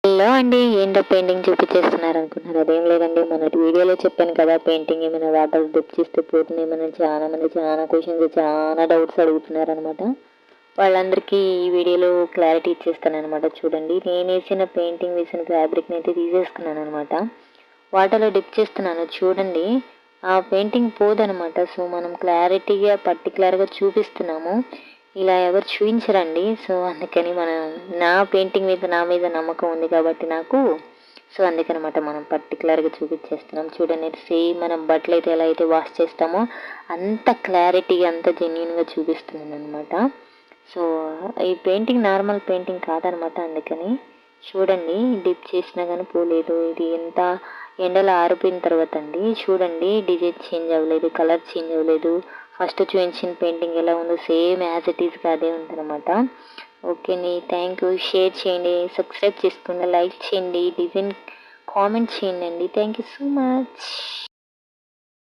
Hello అండి, ఏంటో painting చూపించేస్తున్నారు అనుకుంటున్నారు. అదేం లేదండి, మొన్నటి వీడియోలో చెప్పాను కదా, పెయింటింగ్ ఏమైనా వాటర్ డిప్ చేస్తే పోతుంది. ఏమైనా చాలా మంది చాలా క్వశ్చన్స్ చాలా డౌట్స్ అడుగుతున్నారు అనమాట. వాళ్ళందరికీ ఈ వీడియోలో క్లారిటీ ఇచ్చేస్తాను అనమాట. చూడండి, నేను వేసిన పెయింటింగ్ వేసిన ఫ్యాబ్రిక్ని అయితే తీసేసుకున్నాను అనమాట. వాటర్లో డిప్ చేస్తున్నాను చూడండి. ఆ పెయింటింగ్ పోదనమాట. సో మనం క్లారిటీగా పర్టికులర్గా చూపిస్తున్నాము. ఇలా ఎవరు చూపించరండి. సో అందుకని నా పెయింటింగ్ మీద నా మీద నమ్మకం ఉంది కాబట్టి నాకు, సో అందుకనమాట మనం పర్టికులర్గా చూపించేస్తున్నాం. చూడండి, సేమ్ మనం బట్టలు అయితే ఎలా అయితే వాష్ చేస్తామో అంత క్లారిటీగా అంత జెన్యున్గా చూపిస్తున్నాను అనమాట. సో ఈ పెయింటింగ్ నార్మల్ పెయింటింగ్ కాదనమాట. అందుకని చూడండి, డిప్ చేసినా కానీ పోలేదు. ఇది ఎంత ఎండలో ఆరిపోయిన తర్వాత అండి. చూడండి, డిజైన్ చేంజ్ అవ్వలేదు, కలర్ చేంజ్ అవ్వలేదు. ఫస్ట్ చూపించిన పెయింటింగ్ ఎలా ఉందో సేమ్ యాజ్ ఇట్ ఈస్గా అదే ఉందన్నమాట. ఓకేని, థ్యాంక్ యూ. షేర్ చేయండి, సబ్స్క్రైబ్ చేసుకోండి, లైక్ చేయండి, డిజైన్ కామెంట్ చేయండి అండి. Thank you so much.